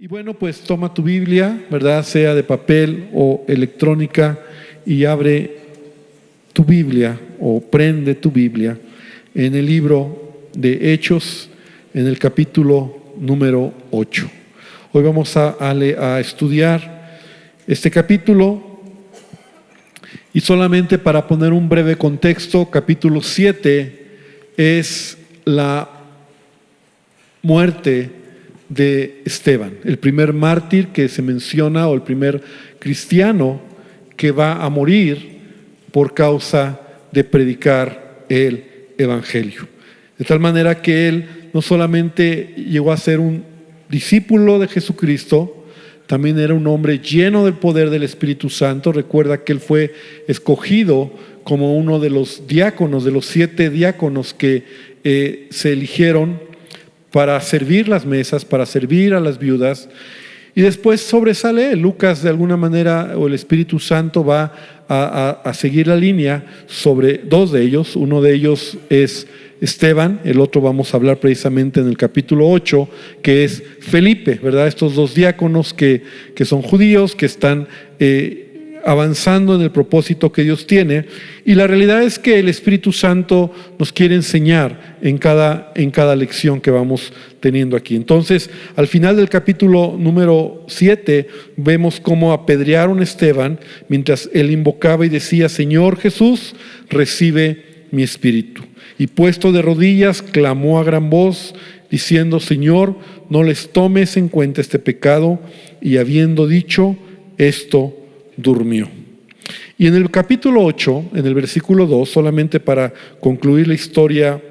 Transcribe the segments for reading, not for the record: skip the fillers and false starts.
Y bueno, pues toma tu Biblia, ¿verdad? Sea de papel o electrónica, y abre tu Biblia o prende tu Biblia en el libro de Hechos, en el capítulo número 8. Hoy vamos a estudiar este capítulo, y solamente para poner un breve contexto, capítulo 7 es la muerte de Esteban, el primer mártir que se menciona, o el primer cristiano que va a morir por causa de predicar el evangelio. De tal manera que él no solamente llegó a ser un discípulo de Jesucristo, también era un hombre lleno del poder del Espíritu Santo. Recuerda que él fue escogido como uno de los diáconos, de los 7 diáconos que se eligieron para servir las mesas, para servir a las viudas. Y después sobresale Lucas, de alguna manera, o el Espíritu Santo va a seguir la línea sobre 2 de ellos. Uno de ellos es Esteban, el otro vamos a hablar precisamente en el capítulo 8, que es Felipe, ¿verdad? Estos 2 diáconos que son judíos, que están avanzando en el propósito que Dios tiene. Y la realidad es que el Espíritu Santo nos quiere enseñar en cada lección que vamos teniendo aquí. Entonces, al final del capítulo número 7, vemos cómo apedrearon a Esteban mientras él invocaba y decía: Señor Jesús, recibe mi espíritu. Y puesto de rodillas, clamó a gran voz, diciendo: Señor, no les tomes en cuenta este pecado. Y habiendo dicho esto, durmió. Y en el capítulo 8, en el versículo 2, solamente para concluir la historia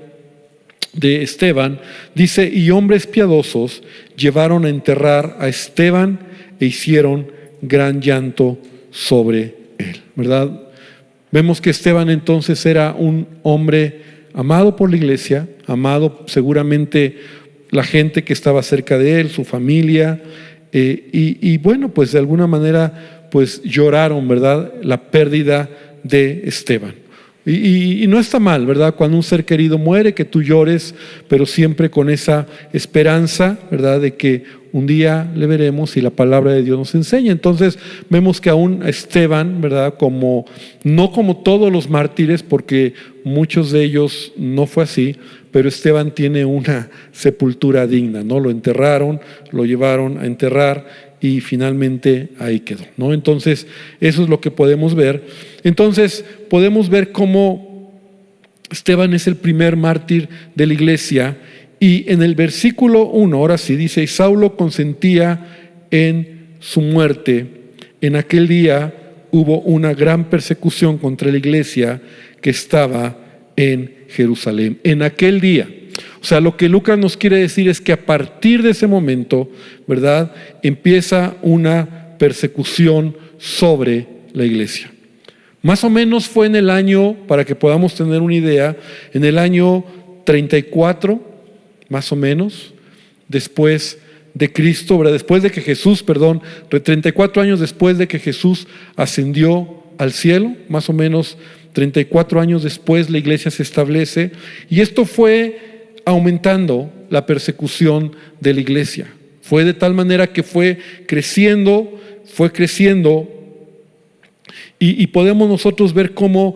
de Esteban, dice: y hombres piadosos llevaron a enterrar a Esteban e hicieron gran llanto sobre él, ¿verdad? Vemos que Esteban entonces era un hombre amado por la iglesia, amado seguramente la gente que estaba cerca de él, su familia, y bueno, pues de alguna manera pues lloraron, ¿verdad?, la pérdida de Esteban. Y no está mal, ¿verdad?, cuando un ser querido muere, que tú llores, pero siempre con esa esperanza, ¿verdad?, de que un día le veremos y la palabra de Dios nos enseña. Entonces vemos que aún Esteban, ¿verdad?, no como todos los mártires, porque muchos de ellos no fue así, pero Esteban tiene una sepultura digna, ¿no? Lo enterraron, lo llevaron a enterrar y finalmente ahí quedó, ¿no? Entonces eso es lo que podemos ver. Entonces podemos ver cómo Esteban es el primer mártir de la iglesia. Y en el versículo 1, ahora sí dice: y Saulo consentía en su muerte. En aquel día hubo una gran persecución contra la iglesia que estaba en Jerusalén. En aquel día. O sea, lo que Lucas nos quiere decir es que a partir de ese momento, ¿verdad?, empieza una persecución sobre la iglesia. Más o menos fue en el año, para que podamos tener una idea, en el año 34, más o menos, después de Cristo, ¿verdad? Después de que Jesús, 34 años después de que Jesús ascendió al cielo, más o menos 34 años después la iglesia se establece, y esto fue aumentando la persecución de la iglesia. Fue de tal manera que fue creciendo, y podemos nosotros ver cómo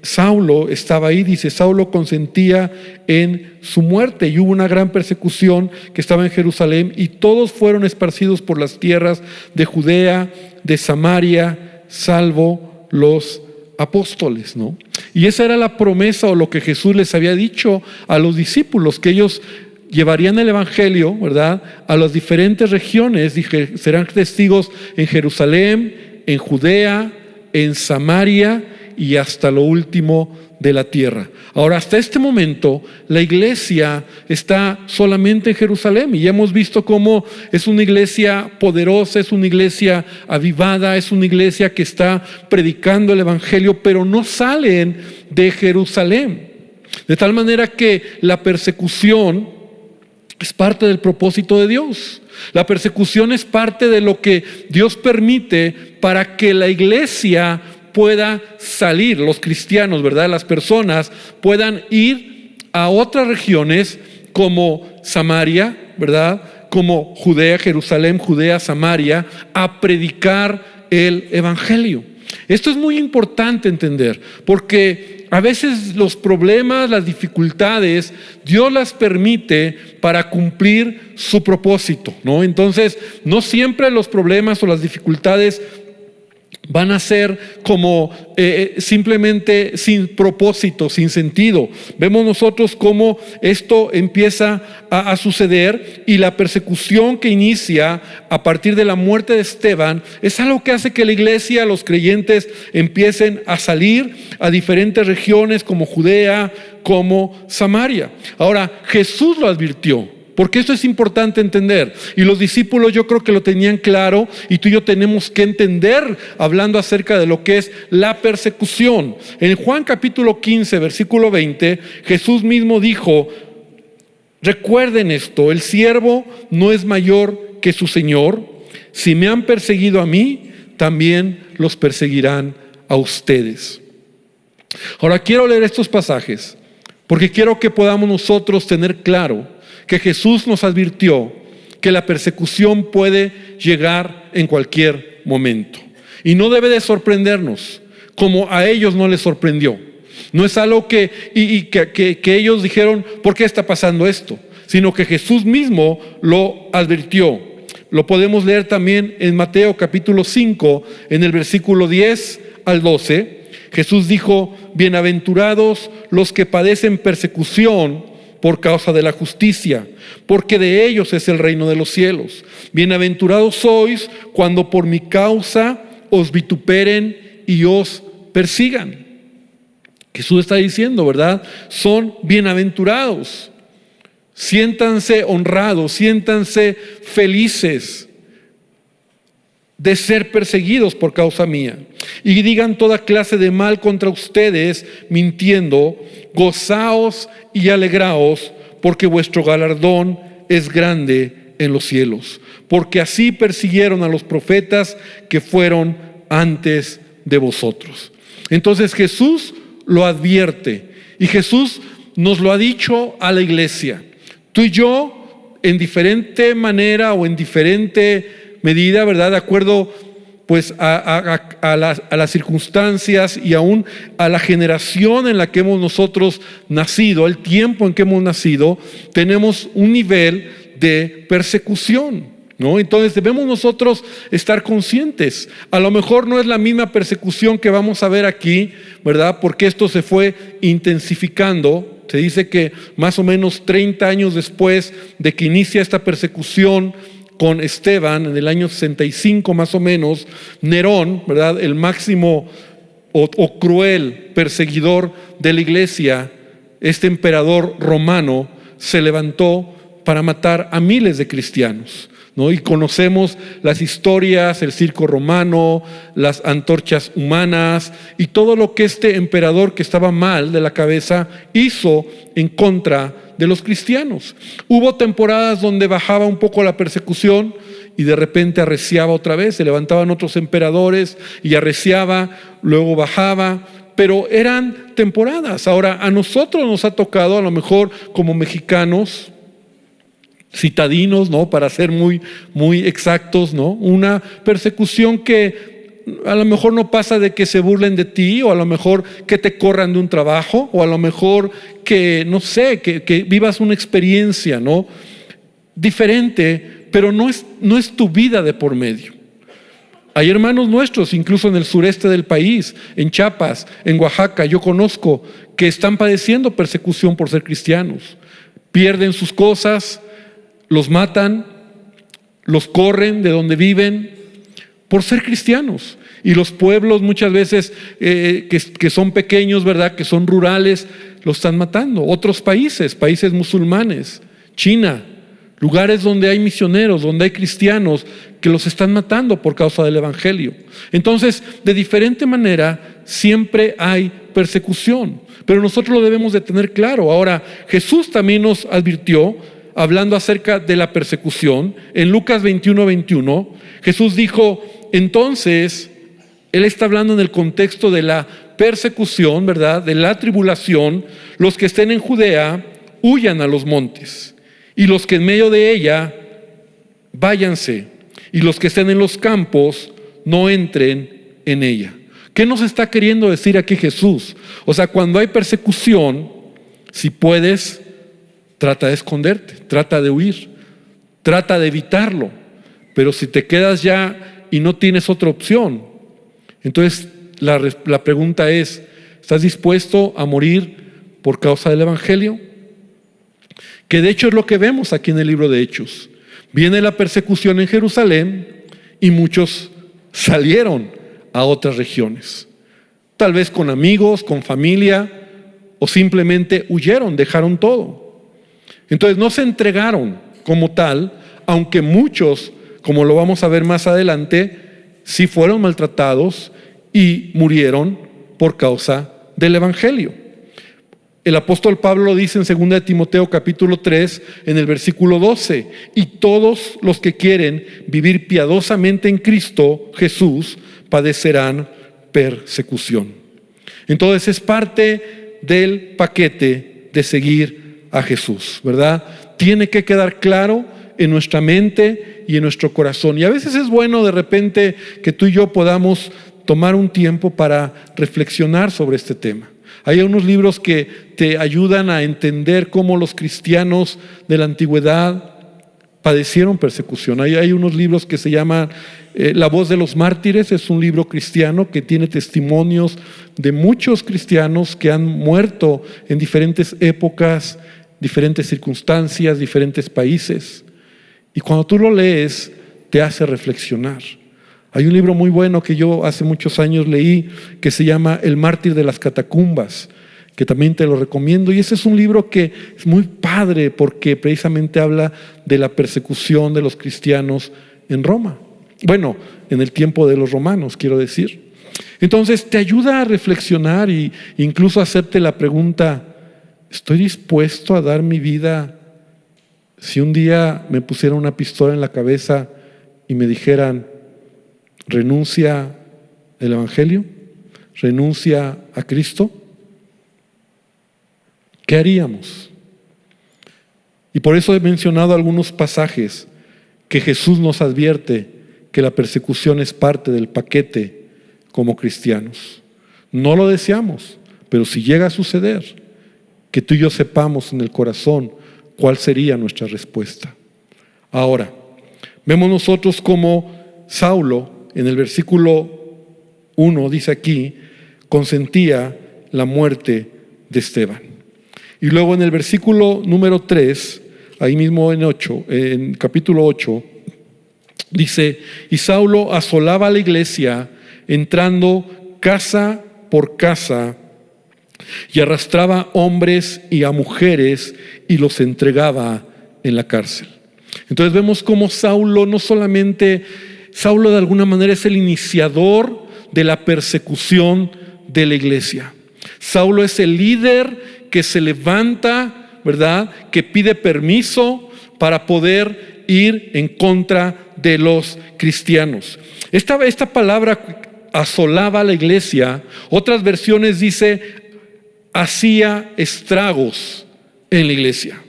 Saulo estaba ahí. Dice: Saulo consentía en su muerte, y hubo una gran persecución que estaba en Jerusalén, y todos fueron esparcidos por las tierras de Judea, de Samaria, salvo los apóstoles, ¿no? Y esa era la promesa, o lo que Jesús les había dicho a los discípulos, que ellos llevarían el evangelio, ¿verdad?, a las diferentes regiones. Dije: serán testigos en Jerusalén, en Judea, en Samaria y hasta lo último de la tierra. Ahora, hasta este momento la iglesia está solamente en Jerusalén, y ya hemos visto cómo es una iglesia poderosa, es una iglesia avivada, es una iglesia que está predicando el evangelio, pero no salen de Jerusalén. De tal manera que la persecución es parte del propósito de Dios. La persecución es parte de lo que Dios permite para que la iglesia pueda salir, los cristianos, ¿verdad?, las personas puedan ir a otras regiones como Samaria, ¿verdad?, como Judea, Jerusalén, Judea, Samaria, a predicar el evangelio. Esto es muy importante entender, porque a veces los problemas, las dificultades, Dios las permite para cumplir su propósito, ¿no? Entonces, no siempre los problemas o las dificultades van a ser como simplemente sin propósito, sin sentido. Vemos nosotros cómo esto empieza a suceder, y la persecución que inicia a partir de la muerte de Esteban es algo que hace que la iglesia, los creyentes, empiecen a salir a diferentes regiones como Judea, como Samaria. Ahora, Jesús lo advirtió, porque esto es importante entender, y los discípulos yo creo que lo tenían claro, y tú y yo tenemos que entender hablando acerca de lo que es la persecución. En Juan capítulo 15, versículo 20, Jesús mismo dijo: recuerden esto, el siervo no es mayor que su Señor. Si me han perseguido a mí, también los perseguirán a ustedes. Ahora quiero leer estos pasajes, porque quiero que podamos nosotros tener claro que Jesús nos advirtió que la persecución puede llegar en cualquier momento. Y no debe de sorprendernos, como a ellos no les sorprendió. No es algo que ellos dijeron, ¿por qué está pasando esto? Sino que Jesús mismo lo advirtió. Lo podemos leer también en Mateo capítulo 5, en el versículo 10 al 12. Jesús dijo: bienaventurados los que padecen persecución por causa de la justicia, porque de ellos es el reino de los cielos. Bienaventurados sois cuando por mi causa os vituperen y os persigan. Jesús está diciendo, ¿verdad? Son bienaventurados. Siéntanse honrados, siéntanse felices de ser perseguidos por causa mía, y digan toda clase de mal contra ustedes mintiendo. Gozaos y alegraos, porque vuestro galardón es grande en los cielos, porque así persiguieron a los profetas que fueron antes de vosotros. Entonces Jesús lo advierte, y Jesús nos lo ha dicho a la iglesia. Tú y yo, en diferente manera o en diferente medida, ¿verdad? De acuerdo pues a las circunstancias y aún a la generación en la que hemos nosotros nacido, el tiempo en que hemos nacido, tenemos un nivel de persecución, ¿no? Entonces debemos nosotros estar conscientes. A lo mejor no es la misma persecución que vamos a ver aquí, ¿verdad? Porque esto se fue intensificando. Se dice que más o menos 30 años después de que inicia esta persecución con Esteban, en el año 65 más o menos, Nerón, ¿verdad?, el máximo o cruel perseguidor de la iglesia, este emperador romano, se levantó para matar a miles de cristianos, ¿no? Y conocemos las historias, el circo romano, las antorchas humanas y todo lo que este emperador, que estaba mal de la cabeza, hizo en contra de los cristianos. Hubo temporadas donde bajaba un poco la persecución y de repente arreciaba otra vez. Se levantaban otros emperadores y arreciaba, luego bajaba, pero eran temporadas. Ahora, a nosotros nos ha tocado, a lo mejor como mexicanos, citadinos, ¿no?, para ser muy exactos, ¿no?, una persecución que a lo mejor no pasa de que se burlen de ti, o a lo mejor que te corran de un trabajo, o a lo mejor que, no sé, que vivas una experiencia, ¿no?, diferente, pero no es tu vida de por medio. Hay hermanos nuestros, incluso en el sureste del país, en Chiapas, en Oaxaca, yo conozco, que están padeciendo persecución por ser cristianos. Pierden sus cosas, los matan, los corren de donde viven por ser cristianos. Y los pueblos muchas veces que son pequeños, ¿verdad?, que son rurales, los están matando. Otros países musulmanes, China, lugares donde hay misioneros, donde hay cristianos, que los están matando por causa del evangelio. Entonces, de diferente manera, siempre hay persecución, pero nosotros lo debemos de tener claro. Ahora, Jesús también nos advirtió, hablando acerca de la persecución, en Lucas 21:21, Jesús dijo, entonces, Él está hablando en el contexto de la persecución, ¿verdad?, de la tribulación. Los que estén en Judea, huyan a los montes, y los que en medio de ella váyanse, y los que estén en los campos no entren en ella. ¿Qué nos está queriendo decir aquí Jesús? O sea, cuando hay persecución, si puedes, trata de esconderte, trata de huir, trata de evitarlo. Pero si te quedas ya y no tienes otra opción, entonces la pregunta es, ¿estás dispuesto a morir por causa del Evangelio? Que de hecho es lo que vemos aquí en el libro de Hechos. Viene la persecución en Jerusalén y muchos salieron a otras regiones. Tal vez con amigos, con familia, o simplemente huyeron, dejaron todo. Entonces no se entregaron como tal, aunque muchos, como lo vamos a ver más adelante, sí fueron maltratados y murieron por causa del Evangelio. El apóstol Pablo lo dice en 2 de Timoteo capítulo 3, en el versículo 12, y todos los que quieren vivir piadosamente en Cristo Jesús padecerán persecución. Entonces es parte del paquete de seguir a Jesús, ¿verdad? Tiene que quedar claro en nuestra mente y en nuestro corazón. Y a veces es bueno de repente que tú y yo podamos tomar un tiempo para reflexionar sobre este tema. Hay unos libros que te ayudan a entender cómo los cristianos de la antigüedad padecieron persecución. Hay unos libros que se llaman La voz de los mártires, es un libro cristiano que tiene testimonios de muchos cristianos que han muerto en diferentes épocas, diferentes circunstancias, diferentes países. Y cuando tú lo lees, te hace reflexionar. Hay un libro muy bueno que yo hace muchos años leí que se llama El mártir de las catacumbas, que también te lo recomiendo. Y ese es un libro que es muy padre porque precisamente habla de la persecución de los cristianos en Roma. Bueno, en el tiempo de los romanos, quiero decir. Entonces te ayuda a reflexionar e incluso a hacerte la pregunta, ¿estoy dispuesto a dar mi vida si un día me pusieran una pistola en la cabeza y me dijeran, renuncia al Evangelio, renuncia a Cristo? ¿Qué haríamos? Y por eso he mencionado algunos pasajes que Jesús nos advierte que la persecución es parte del paquete como cristianos. No lo deseamos, pero si llega a suceder, que tú y yo sepamos en el corazón cuál sería nuestra respuesta. Ahora, vemos nosotros como Saulo, en el versículo 1 dice aquí, consentía la muerte de Esteban. Y luego en el versículo número 3, ahí mismo en capítulo 8, dice, y Saulo asolaba a la iglesia, entrando casa por casa, y arrastraba hombres y a mujeres, y los entregaba en la cárcel. Entonces vemos cómo Saulo de alguna manera es el iniciador de la persecución de la iglesia. Saulo es el líder que se levanta, ¿verdad? Que pide permiso para poder ir en contra de los cristianos. Esta palabra asolaba a la iglesia, otras versiones dice hacía estragos en la iglesia.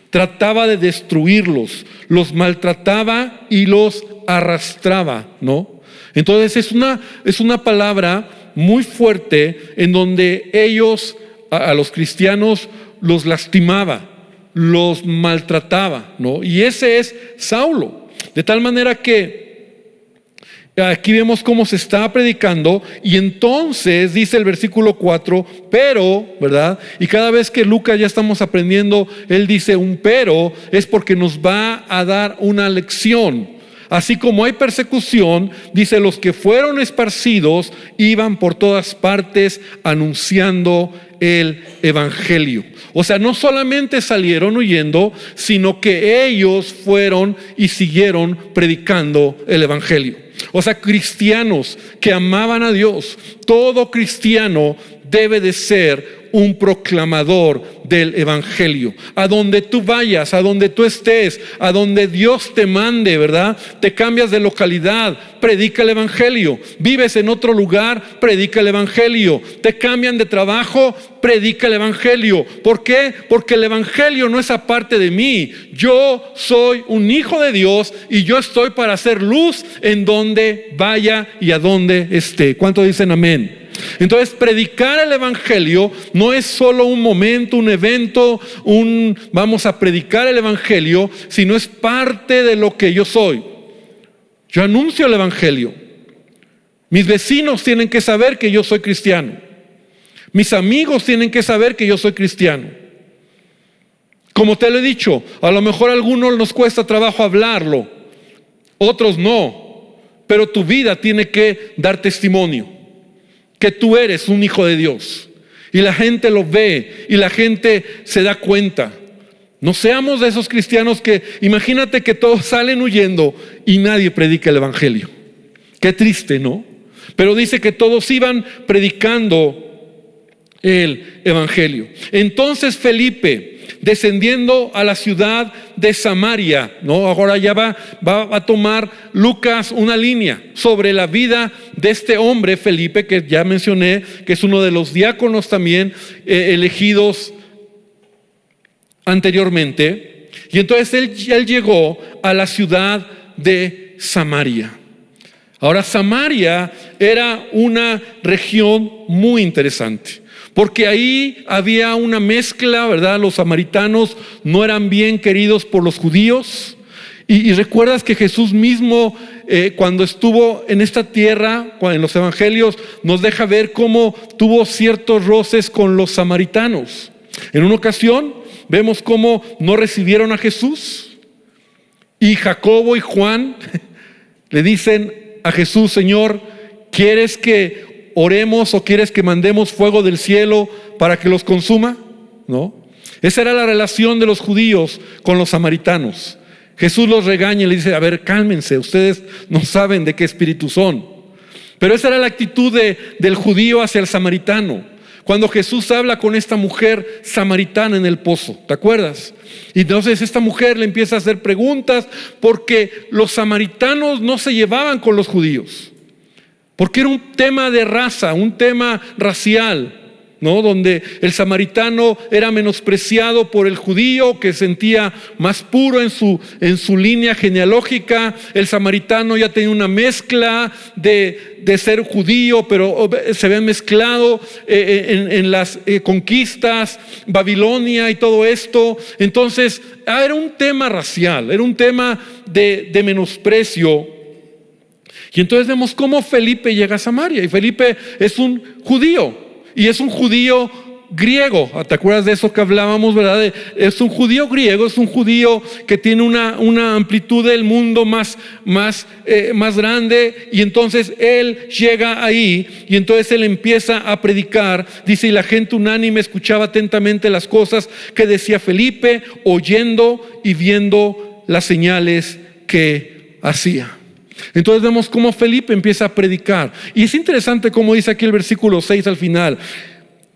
Trataba de destruirlos, los maltrataba y los arrastraba, ¿no? Entonces es una palabra muy fuerte en donde ellos, a los cristianos, los lastimaba, los maltrataba, ¿no? Y ese es Saulo. De tal manera que aquí vemos cómo se está predicando y entonces dice el versículo 4, pero, ¿verdad? Y cada vez que Lucas ya estamos aprendiendo, él dice un pero, es porque nos va a dar una lección. Así como hay persecución, dice, los que fueron esparcidos iban por todas partes anunciando el evangelio. O sea, no solamente salieron huyendo, sino que ellos fueron y siguieron predicando el evangelio. O sea, cristianos que amaban a Dios, todo cristiano debe de ser un proclamador del evangelio. A donde tú vayas, a donde tú estés, a donde Dios te mande, ¿verdad? Te cambias de localidad, predica el evangelio. Vives en otro lugar, predica el evangelio. Te cambian de trabajo, predica el evangelio. ¿Por qué? Porque el evangelio no es aparte de mí. Yo soy un hijo de Dios y yo estoy para hacer luz en donde vaya y a donde esté. ¿Cuántos dicen amén? Entonces, predicar el evangelio no es solo un momento, un evento, vamos a predicar el evangelio, sino es parte de lo que yo soy. Yo anuncio el evangelio. Mis vecinos tienen que saber que yo soy cristiano. Mis amigos tienen que saber que yo soy cristiano. Como te lo he dicho, a lo mejor a algunos nos cuesta trabajo hablarlo, otros no, pero tu vida tiene que dar testimonio que tú eres un hijo de Dios, y la gente lo ve y la gente se da cuenta. No seamos de esos cristianos que, imagínate que todos salen huyendo y nadie predica el evangelio. Qué triste, ¿no? Pero dice que todos iban predicando el evangelio. Entonces Felipe, descendiendo a la ciudad de Samaria, ¿no? Ahora ya va a tomar Lucas una línea sobre la vida de este hombre Felipe, que ya mencioné, que es uno de los diáconos también elegidos anteriormente. Y entonces él llegó a la ciudad de Samaria. Ahora, Samaria era una región muy interesante, porque ahí había una mezcla, ¿verdad? Los samaritanos no eran bien queridos por los judíos. Y recuerdas que Jesús mismo, cuando estuvo en esta tierra, en los evangelios, nos deja ver cómo tuvo ciertos roces con los samaritanos. En una ocasión vemos cómo no recibieron a Jesús, y Jacobo y Juan le dicen a Jesús: Señor, ¿quieres que oremos o quieres que mandemos fuego del cielo para que los consuma? ¿No? Esa era la relación de los judíos con los samaritanos. Jesús los regaña y le dice: a ver, cálmense, ustedes no saben de qué espíritu son. Pero esa era la actitud del judío hacia el samaritano. Cuando Jesús habla con esta mujer samaritana en el pozo, ¿te acuerdas? Y entonces esta mujer le empieza a hacer preguntas, porque los samaritanos no se llevaban con los judíos, porque era un tema de raza, un tema racial, ¿no? Donde el samaritano era menospreciado por el judío, que sentía más puro en su línea genealógica. El samaritano ya tenía una mezcla de ser judío, pero se habían mezclado en las conquistas, Babilonia y todo esto. Entonces era un tema racial, era un tema de menosprecio. Y entonces vemos cómo Felipe llega a Samaria, y Felipe es un judío. Y es un judío griego. ¿Te acuerdas de eso que hablábamos, verdad? Es un judío griego, es un judío que tiene una amplitud del mundo más grande. Y entonces él llega ahí, y entonces él empieza a predicar. Dice: y la gente unánime escuchaba atentamente las cosas que decía Felipe, oyendo y viendo las señales que hacía. Entonces vemos cómo Felipe empieza a predicar. Y es interesante cómo dice aquí el versículo 6 al final.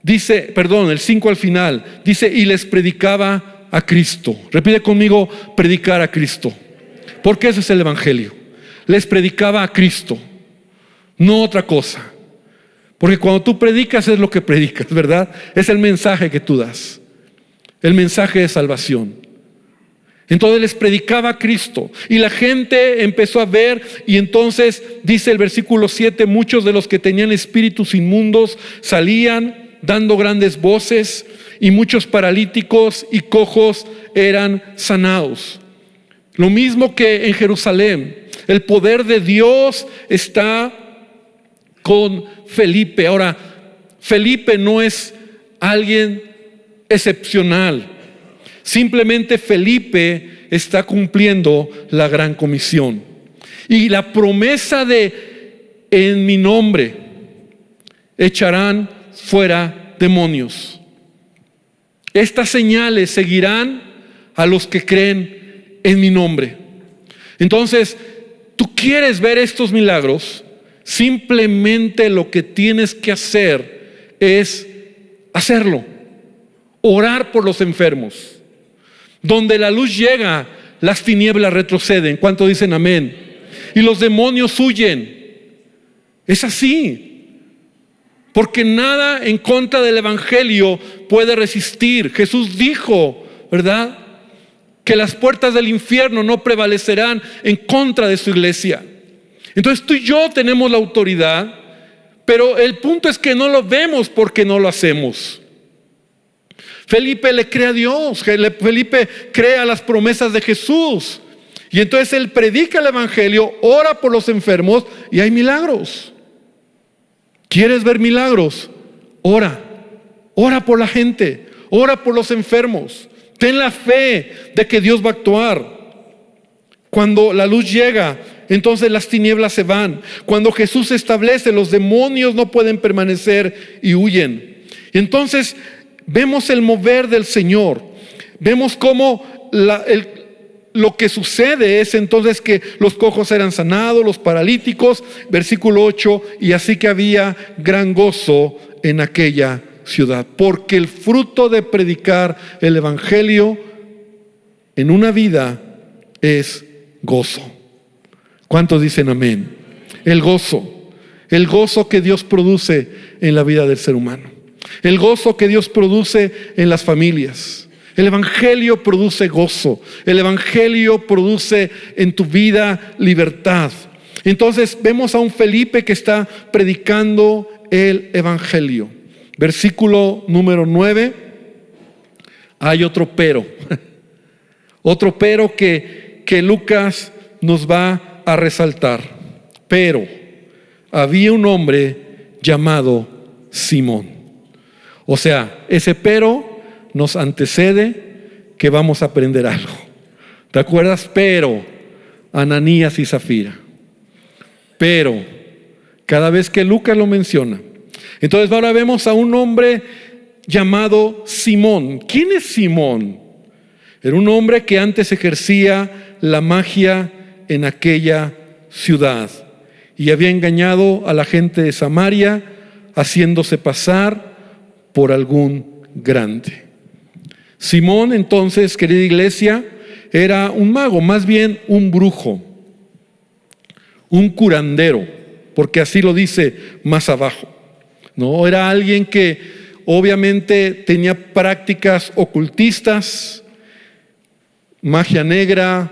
El 5 al final. Dice: y les predicaba a Cristo. Repite conmigo: predicar a Cristo. Porque ese es el evangelio. Les predicaba a Cristo, no otra cosa. Porque cuando tú predicas es lo que predicas, ¿verdad? Es el mensaje que tú das, el mensaje de salvación. Entonces les predicaba a Cristo, y la gente empezó a ver. Y entonces dice el versículo 7: muchos de los que tenían espíritus inmundos salían dando grandes voces, y muchos paralíticos y cojos eran sanados. Lo mismo que en Jerusalén, el poder de Dios está con Felipe. Ahora, Felipe no es alguien excepcional. Simplemente Felipe está cumpliendo la gran comisión. Y la promesa de: en mi nombre echarán fuera demonios. Estas señales seguirán a los que creen en mi nombre. Entonces, tú quieres ver estos milagros, simplemente lo que tienes que hacer es hacerlo. Orar por los enfermos. Donde la luz llega, las tinieblas retroceden. ¿Cuántos dicen amén? Y los demonios huyen. Es así. Porque nada en contra del evangelio puede resistir. Jesús dijo, ¿verdad?, que las puertas del infierno no prevalecerán en contra de su iglesia. Entonces tú y yo tenemos la autoridad, pero el punto es que no lo vemos porque no lo hacemos. Felipe le cree a Dios, Felipe cree a las promesas de Jesús. Y entonces él predica el evangelio, ora por los enfermos y hay milagros. ¿Quieres ver milagros? Ora por la gente, ora por los enfermos. Ten la fe de que Dios va a actuar. Cuando la luz llega, entonces las tinieblas se van. Cuando Jesús se establece, los demonios no pueden permanecer y huyen. Y entonces vemos el mover del Señor. Vemos cómo lo que sucede es entonces que los cojos eran sanados, los paralíticos, versículo 8, y así que había gran gozo en aquella ciudad, porque el fruto de predicar el evangelio en una vida es gozo. ¿Cuántos dicen amén? El gozo que Dios produce en la vida del ser humano, el gozo que Dios produce en las familias. El evangelio produce gozo, el evangelio produce en tu vida libertad. Entonces vemos a un Felipe que está predicando el evangelio. Versículo número 9, hay otro pero que Lucas nos va a resaltar. Pero había un hombre llamado Simón. O sea, ese pero nos antecede que vamos a aprender algo. ¿Te acuerdas? Pero Ananías y Zafira. Pero cada vez que Lucas lo menciona. Entonces ahora vemos a un hombre llamado Simón. ¿Quién es Simón? Era un hombre que antes ejercía la magia en aquella ciudad y había engañado a la gente de Samaria haciéndose pasar por algún grande. Simón, entonces, querida iglesia, era un mago, más bien un brujo, un curandero, porque así lo dice más abajo. No, era alguien que obviamente tenía prácticas ocultistas, magia negra,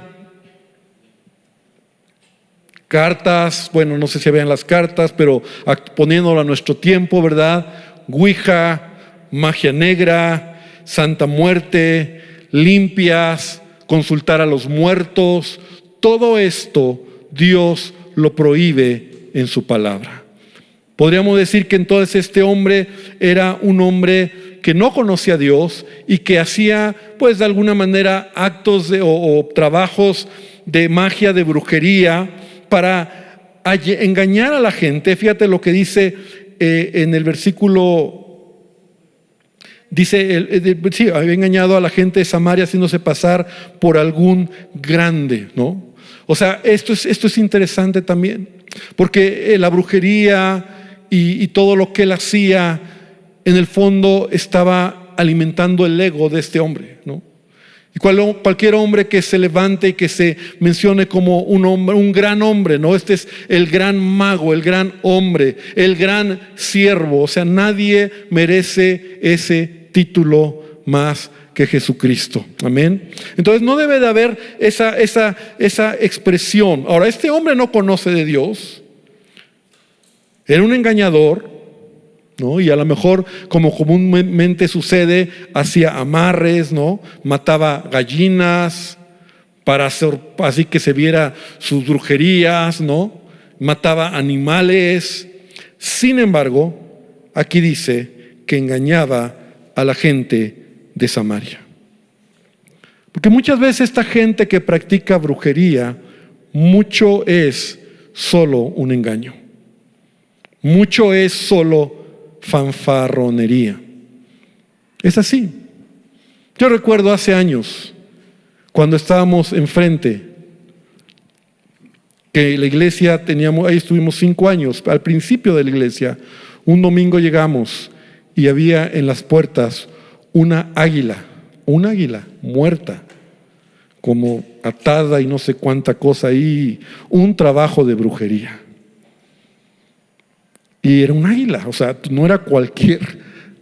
cartas, bueno, no sé si vean las cartas, pero poniéndolo a nuestro tiempo, ¿verdad? Ouija, magia negra, Santa Muerte, limpias, consultar a los muertos. Todo esto Dios lo prohíbe en su palabra. Podríamos decir que entonces este hombre era un hombre que no conocía a Dios y que hacía, pues de alguna manera, actos o trabajos de magia, de brujería, para engañar a la gente. Fíjate lo que dice en el versículo, dice, sí, había engañado a la gente de Samaria haciéndose pasar por algún grande, ¿no? O sea, esto es interesante también, porque la brujería y todo lo que él hacía, en el fondo estaba alimentando el ego de este hombre, ¿no? Y cualquier hombre que se levante y que se mencione como un hombre, un gran hombre, ¿no? Este es el gran mago, el gran hombre, el gran siervo. O sea, nadie merece ese título más que Jesucristo. Amén. Entonces no debe de haber esa expresión. Ahora, este hombre no conoce de Dios. Era un engañador, ¿no? Y a lo mejor, como comúnmente sucede, hacía amarres, ¿no? Mataba gallinas para hacer, así que se viera sus brujerías, ¿no? Mataba animales. Sin embargo, aquí dice que engañaba a la gente de Samaria. Porque muchas veces esta gente que practica brujería, mucho es solo un engaño. Mucho es solo fanfarronería. Es así. Yo recuerdo hace años, cuando estábamos enfrente, que la iglesia teníamos, ahí estuvimos 5 años, al principio de la iglesia, un domingo llegamos y había en las puertas una águila muerta, como atada y no sé cuánta cosa ahí, un trabajo de brujería. Y era un águila, o sea, no era cualquier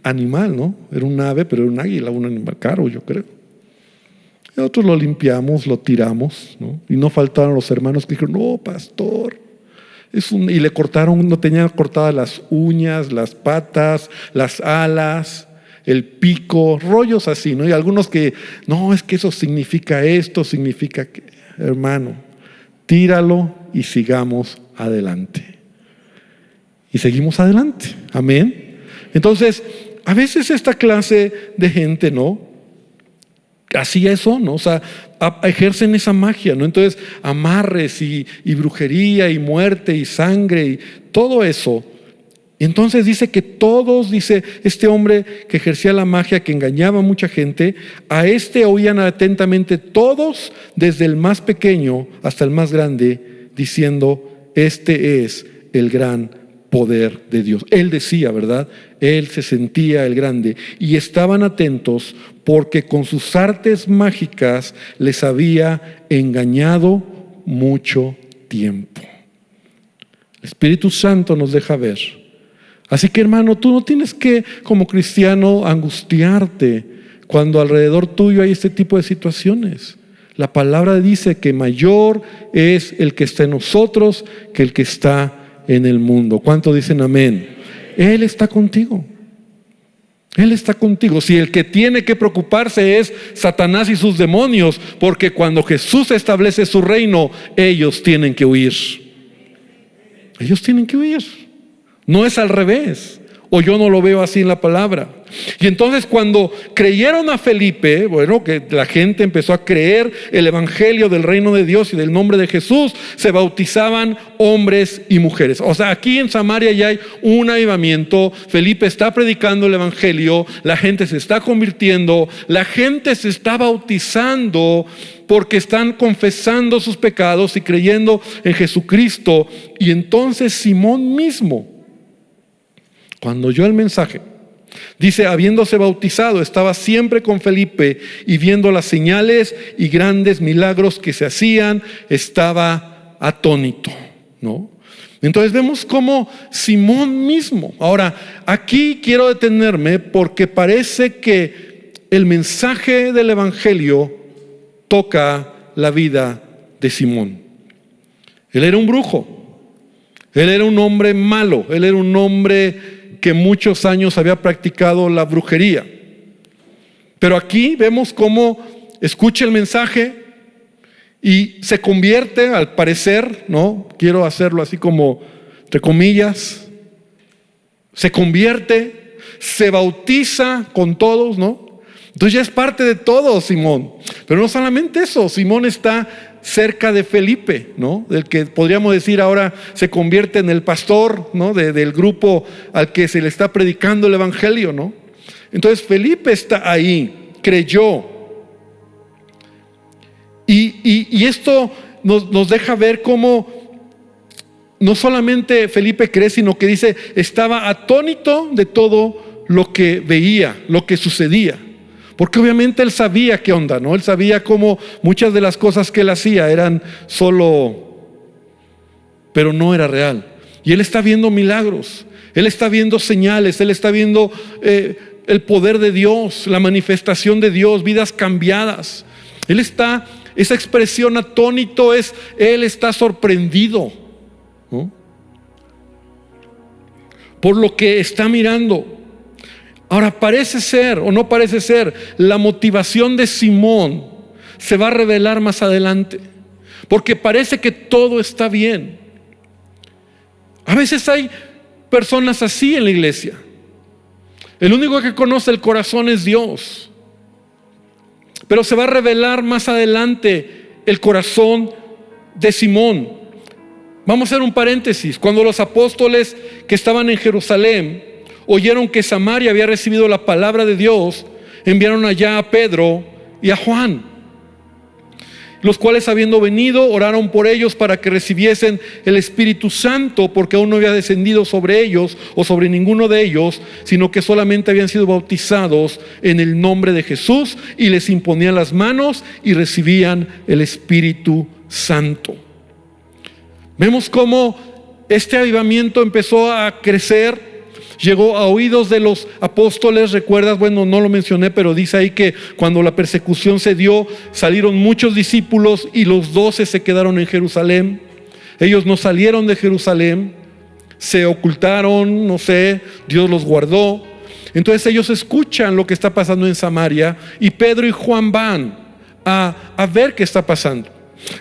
animal, ¿no? Era un ave, pero era un águila, un animal caro, yo creo. Y nosotros lo limpiamos, lo tiramos, ¿no? Y no faltaron los hermanos que dijeron, no, pastor, y le cortaron, no tenía cortadas las uñas, las patas, las alas, el pico, rollos así, ¿no? Y algunos que, no, es que eso significa esto, significa que, hermano, tíralo y sigamos adelante. Y seguimos adelante, amén. Entonces, a veces esta clase de gente, ¿no? Hacía eso, ¿no? O sea, ejercen esa magia, ¿no? Entonces, amarres y brujería y muerte y sangre y todo eso. Y entonces dice que todos, dice este hombre que ejercía la magia, que engañaba a mucha gente, a este oían atentamente todos, desde el más pequeño hasta el más grande, diciendo, este es el gran poder de Dios. Él decía, ¿verdad? Él se sentía el grande y estaban atentos porque con sus artes mágicas les había engañado mucho tiempo. El Espíritu Santo nos deja ver. Así que, hermano, tú no tienes que, como cristiano, angustiarte cuando alrededor tuyo hay este tipo de situaciones. La palabra dice que mayor es el que está en nosotros que el que está en el mundo. ¿Cuántos dicen amén? Él está contigo. Él está contigo. Si el que tiene que preocuparse es Satanás y sus demonios, porque cuando Jesús establece su reino, ellos tienen que huir. Ellos tienen que huir. No es al revés. O yo no lo veo así en la palabra. Y entonces cuando creyeron a Felipe, bueno, que la gente empezó a creer el evangelio del reino de Dios y del nombre de Jesús, se bautizaban hombres y mujeres. O sea, aquí en Samaria ya hay un avivamiento. Felipe está predicando el evangelio, la gente se está convirtiendo, la gente se está bautizando porque están confesando sus pecados y creyendo en Jesucristo. Y entonces Simón mismo, cuando oyó el mensaje, dice, habiéndose bautizado, estaba siempre con Felipe y viendo las señales y grandes milagros que se hacían, estaba atónito, ¿no? Entonces vemos cómo Simón mismo. Ahora, aquí quiero detenerme porque parece que el mensaje del evangelio toca la vida de Simón. Él era un brujo, él era un hombre malo, él era un hombre que muchos años había practicado la brujería. Pero aquí vemos cómo escucha el mensaje y se convierte, al parecer, ¿no? Quiero hacerlo así como entre comillas, se convierte, se bautiza con todos, ¿no? Entonces ya es parte de todo Simón. Pero no solamente eso, Simón está cerca de Felipe, ¿no? Del que podríamos decir ahora se convierte en el pastor, ¿no? Del grupo al que se le está predicando el evangelio, ¿no? Entonces Felipe está ahí, creyó. Y esto nos deja ver cómo no solamente Felipe cree, sino que dice, estaba atónito de todo lo que veía, lo que sucedía. Porque obviamente él sabía qué onda, ¿no? Él sabía cómo muchas de las cosas que él hacía eran solo, pero no era real. Y él está viendo milagros, él está viendo señales, él está viendo el poder de Dios, la manifestación de Dios, vidas cambiadas. Él está, esa expresión atónito es, él está sorprendido, ¿no? Por lo que está mirando. Ahora, parece ser o no parece ser, la motivación de Simón se va a revelar más adelante, porque parece que todo está bien. A veces hay personas así en la iglesia. El único que conoce el corazón es Dios, pero se va a revelar más adelante el corazón de Simón. Vamos a hacer un paréntesis. Cuando los apóstoles que estaban en Jerusalén oyeron que Samaria había recibido la palabra de Dios, enviaron allá a Pedro y a Juan. los cuales habiendo venido oraron por ellos para que recibiesen el Espíritu Santo, porque aún no había descendido sobre ellos o sobre ninguno de ellos, sino que solamente habían sido bautizados en el nombre de Jesús, y les imponían las manos y recibían el Espíritu Santo. Vemos cómo este avivamiento empezó a crecer. Llegó a oídos de los apóstoles. ¿Recuerdas? Bueno, no lo mencioné, pero dice ahí que cuando la persecución se dio, salieron muchos discípulos y los 12 se quedaron en Jerusalén. Ellos no salieron de Jerusalén, se ocultaron, no sé, Dios los guardó. Entonces ellos escuchan lo que está pasando en Samaria, y Pedro y Juan van a ver qué está pasando.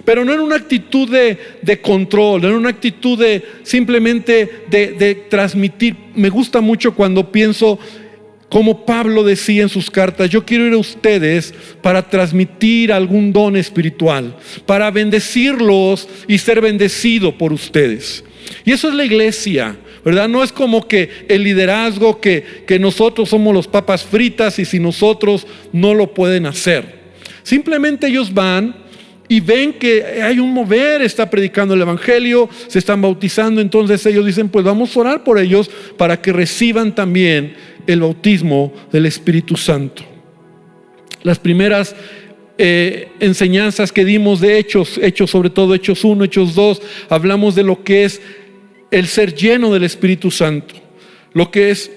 Pero no en una actitud de control, no en una actitud de simplemente de transmitir. Me gusta mucho cuando pienso como Pablo decía en sus cartas: yo quiero ir a ustedes para transmitir algún don espiritual, para bendecirlos y ser bendecido por ustedes. Y eso es la iglesia, ¿verdad? No es como que el liderazgo, que nosotros somos los papas fritas y si nosotros no lo pueden hacer. Simplemente ellos van y ven que hay un mover, está predicando el evangelio, se están bautizando. Entonces ellos dicen: pues vamos a orar por ellos para que reciban también el bautismo del Espíritu Santo. Las primeras enseñanzas que dimos de Hechos, sobre todo Hechos 1, Hechos 2, hablamos de lo que es el ser lleno del Espíritu Santo, lo que es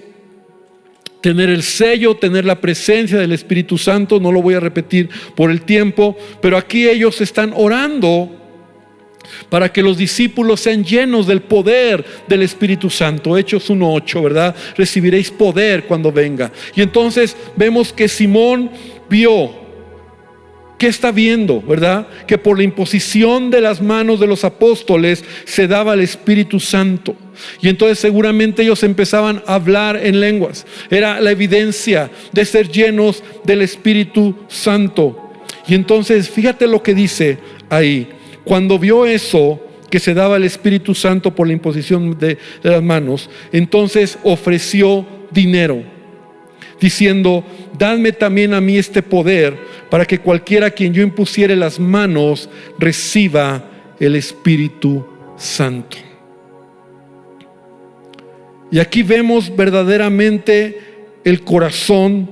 tener el sello, tener la presencia del Espíritu Santo. No lo voy a repetir por el tiempo, pero aquí ellos están orando para que los discípulos sean llenos del poder del Espíritu Santo. Hechos 1:8, ¿verdad? Recibiréis poder cuando venga. Y entonces vemos que Simón vio. ¿Qué está viendo? ¿Verdad? Que por la imposición de las manos de los apóstoles se daba el Espíritu Santo. Y entonces seguramente ellos empezaban a hablar en lenguas. Era la evidencia de ser llenos del Espíritu Santo. Y entonces fíjate lo que dice ahí. Cuando vio eso, que se daba el Espíritu Santo por la imposición de las manos, entonces ofreció dinero, diciendo: dadme también a mí este poder, para que cualquiera a quien yo impusiere las manos reciba el Espíritu Santo. Y aquí vemos verdaderamente el corazón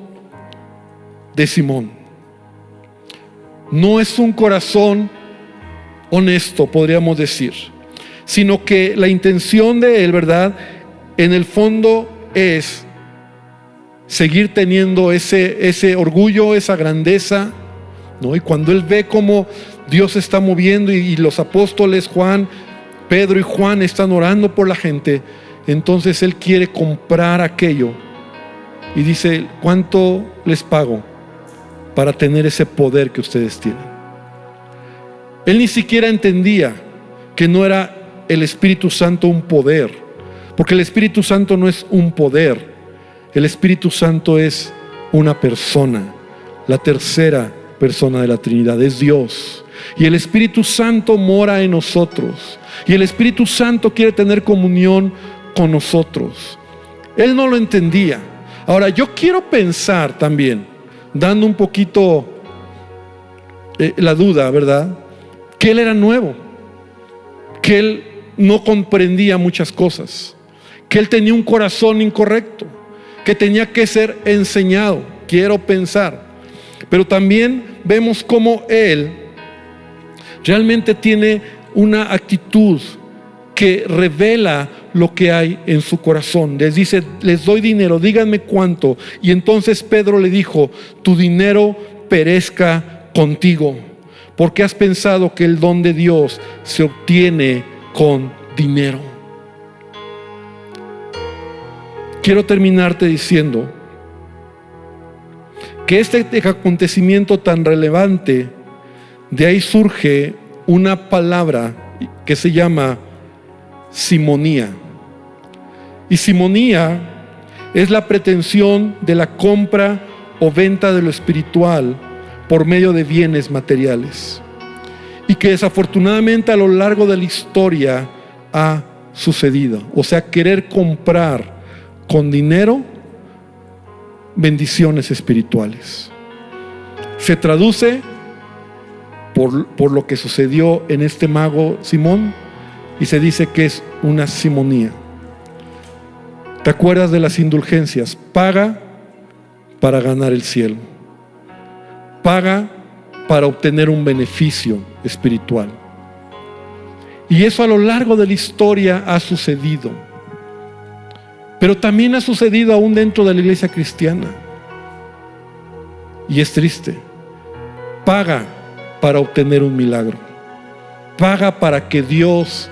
de Simón. No es un corazón honesto, podríamos decir, sino que la intención de él, ¿verdad?, en el fondo es seguir teniendo ese orgullo, esa grandeza, ¿no? Y cuando él ve cómo Dios se está moviendo y los apóstoles Pedro y Juan están orando por la gente, entonces él quiere comprar aquello y dice: ¿cuánto les pago para tener ese poder que ustedes tienen? Él ni siquiera entendía que no era el Espíritu Santo un poder, porque el Espíritu Santo no es un poder. El Espíritu Santo es una persona, la tercera persona de la Trinidad, es Dios. Y el Espíritu Santo mora en nosotros. Y el Espíritu Santo quiere tener comunión con nosotros. Él no lo entendía. Ahora, yo quiero pensar también, dando un poquito la duda, ¿verdad?, que él era nuevo, que él no comprendía muchas cosas, que él tenía un corazón incorrecto, que tenía que ser enseñado. Quiero pensar. Pero también vemos cómo él realmente tiene una actitud que revela lo que hay en su corazón. Les dice: les doy dinero, díganme cuánto. Y entonces Pedro le dijo: tu dinero perezca contigo, porque has pensado que el don de Dios se obtiene con dinero. Quiero terminarte diciendo que este acontecimiento tan relevante, de ahí surge una palabra que se llama simonía. Y simonía es la pretensión de la compra o venta de lo espiritual por medio de bienes materiales, y que desafortunadamente a lo largo de la historia ha sucedido. O sea, querer comprar con dinero bendiciones espirituales. Se traduce por lo que sucedió en este mago Simón, y se dice que es una simonía. ¿Te acuerdas de las indulgencias? Paga para ganar el cielo. Paga para obtener un beneficio espiritual. Y eso a lo largo de la historia ha sucedido. Pero también ha sucedido aún dentro de la iglesia cristiana. Y es triste. Paga para obtener un milagro. Paga para que Dios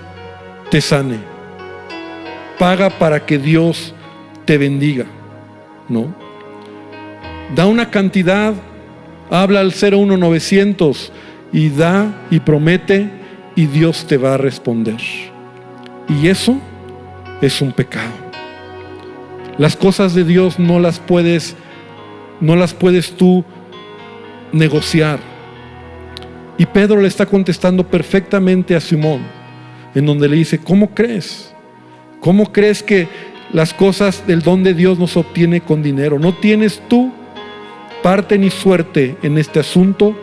te sane. Paga para que Dios te bendiga. ¿No? Da una cantidad, habla al 01900 y da y promete, y Dios te va a responder. Y eso es un pecado. Las cosas de Dios no las puedes tú negociar. Y Pedro le está contestando perfectamente a Simón, en donde le dice: ¿cómo crees? ¿Cómo crees que las cosas del don de Dios no se obtiene con dinero? No tienes tú parte ni suerte en este asunto,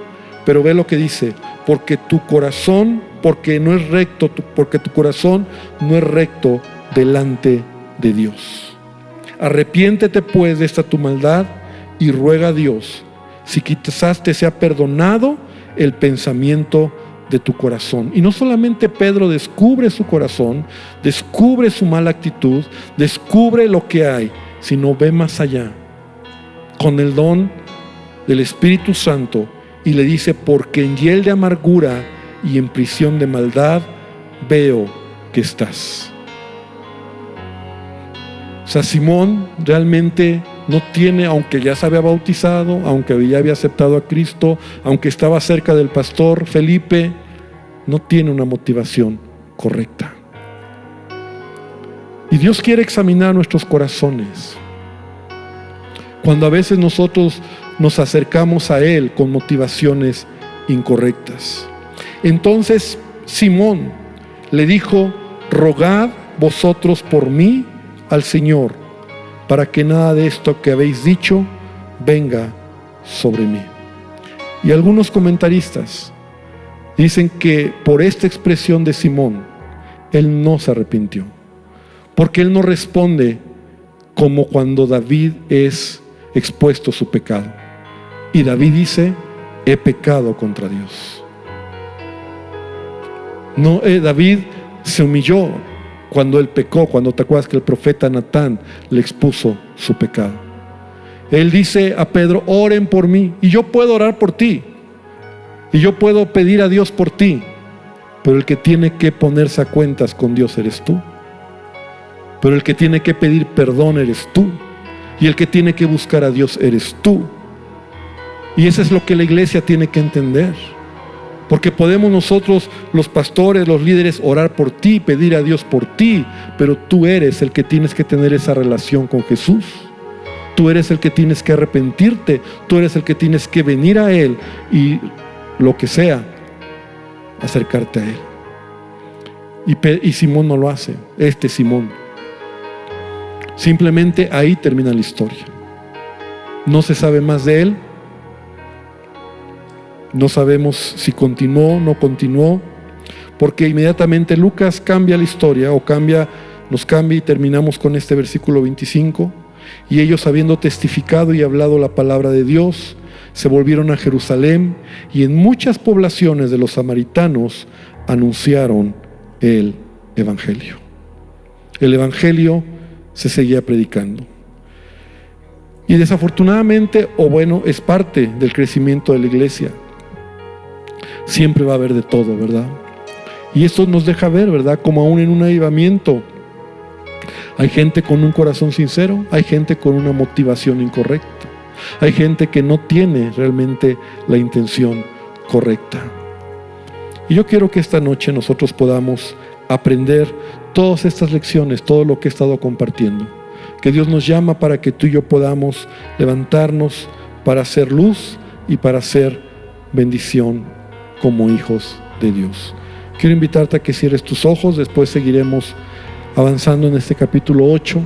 pero ve lo que dice: porque tu corazón no es recto delante de Dios. Arrepiéntete pues de esta tu maldad y ruega a Dios si quizás te sea perdonado el pensamiento de tu corazón. Y no solamente Pedro descubre su corazón, descubre su mala actitud, descubre lo que hay, sino ve más allá con el don del Espíritu Santo y le dice: porque en hiel de amargura y en prisión de maldad veo que estás. O sea, Simón realmente no tiene, aunque ya se había bautizado, aunque ya había aceptado a Cristo, aunque estaba cerca del pastor Felipe, no tiene una motivación correcta. Y Dios quiere examinar nuestros corazones. Cuando a veces nosotros nos acercamos a Él con motivaciones incorrectas. Entonces Simón le dijo: rogad vosotros por mí al Señor, para que nada de esto que habéis dicho venga sobre mí. Y algunos comentaristas dicen que por esta expresión de Simón, él no se arrepintió, porque él no responde como cuando David es expuesto a su pecado. Y David dice: he pecado contra Dios. No, David se humilló cuando él pecó, cuando te acuerdas que el profeta Natán le expuso su pecado. Él dice a Pedro: oren por mí. Y yo puedo orar por ti, y yo puedo pedir a Dios por ti, pero el que tiene que ponerse a cuentas con Dios eres tú. Pero el que tiene que pedir perdón eres tú, y el que tiene que buscar a Dios eres tú. Y eso es lo que la iglesia tiene que entender. Porque podemos nosotros, los pastores, los líderes, orar por ti, pedir a Dios por ti, pero tú eres el que tienes que tener esa relación con Jesús. Tú eres el que tienes que arrepentirte, tú eres el que tienes que venir a Él y lo que sea, acercarte a Él. Y Simón no lo hace, Simón. Simplemente ahí termina la historia. No se sabe más de él. No sabemos si continuó o no continuó, porque inmediatamente Lucas cambia la historia, nos cambia y terminamos con este versículo 25. Y ellos, habiendo testificado y hablado la palabra de Dios, se volvieron a Jerusalén, y en muchas poblaciones de los samaritanos anunciaron el evangelio. El evangelio se seguía predicando. Y desafortunadamente, es parte del crecimiento de la iglesia. Siempre va a haber de todo, ¿verdad? Y esto nos deja ver, ¿verdad? Como aún en un avivamiento hay gente con un corazón sincero, hay gente con una motivación incorrecta, hay gente que no tiene realmente la intención correcta. Y yo quiero que esta noche nosotros podamos aprender todas estas lecciones, todo lo que he estado compartiendo. Que Dios nos llama para que tú y yo podamos levantarnos para hacer luz y para hacer bendición como hijos de Dios. Quiero invitarte a que cierres tus ojos, después seguiremos avanzando en este capítulo 8.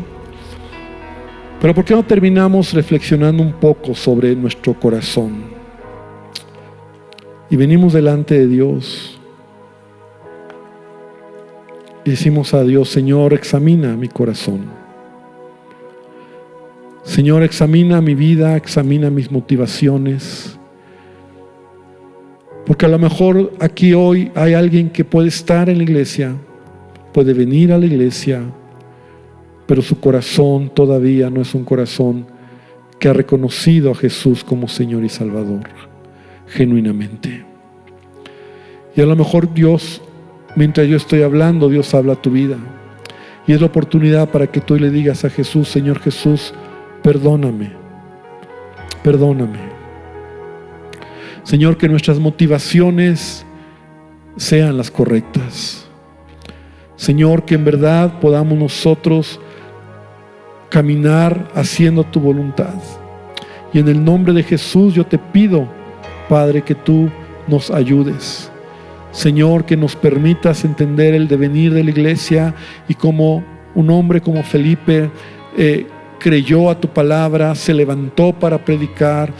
Pero ¿por qué no terminamos reflexionando un poco sobre nuestro corazón? Y venimos delante de Dios y decimos a Dios: Señor, examina mi corazón. Señor, examina mi vida, examina mis motivaciones. Porque a lo mejor aquí hoy hay alguien que puede estar en la iglesia, puede venir a la iglesia, pero su corazón todavía no es un corazón que ha reconocido a Jesús como Señor y Salvador, genuinamente. Y a lo mejor Dios, mientras yo estoy hablando, Dios habla a tu vida. Y es la oportunidad para que tú le digas a Jesús: Señor Jesús, perdóname, perdóname. Señor, que nuestras motivaciones sean las correctas. Señor, que en verdad podamos nosotros caminar haciendo tu voluntad. Y en el nombre de Jesús yo te pido, Padre, que tú nos ayudes. Señor, que nos permitas entender el devenir de la iglesia, y como un hombre como Felipe creyó a tu palabra, se levantó para predicar,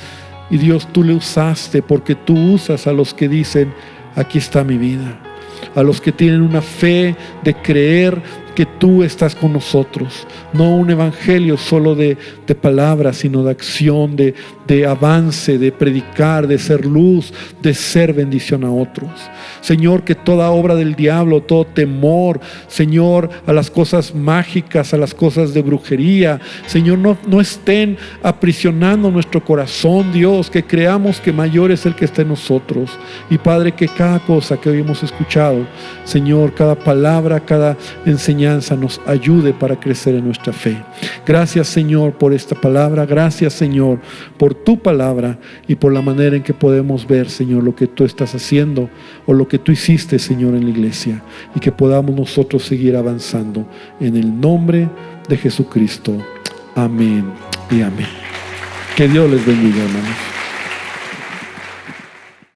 y Dios, tú le usaste, porque tú usas a los que dicen: aquí está mi vida, a los que tienen una fe de creer que tú estás con nosotros. No un evangelio solo de palabras, sino de acción, de avance, de predicar, de ser luz, de ser bendición a otros. Señor, que toda obra del diablo, todo temor, Señor, a las cosas mágicas, a las cosas de brujería, Señor, no estén aprisionando nuestro corazón, Dios, que creamos que mayor es el que está en nosotros. Y Padre, que cada cosa que hoy hemos escuchado, Señor, cada palabra, cada enseñanza nos ayude para crecer en nuestra fe. Gracias, Señor, por esta palabra. Gracias, Señor, por tu palabra y por la manera en que podemos ver, Señor, lo que tú estás haciendo o lo que tú hiciste, Señor, en la iglesia, y que podamos nosotros seguir avanzando en el nombre de Jesucristo. Amén y amén. Que Dios les bendiga, hermanos.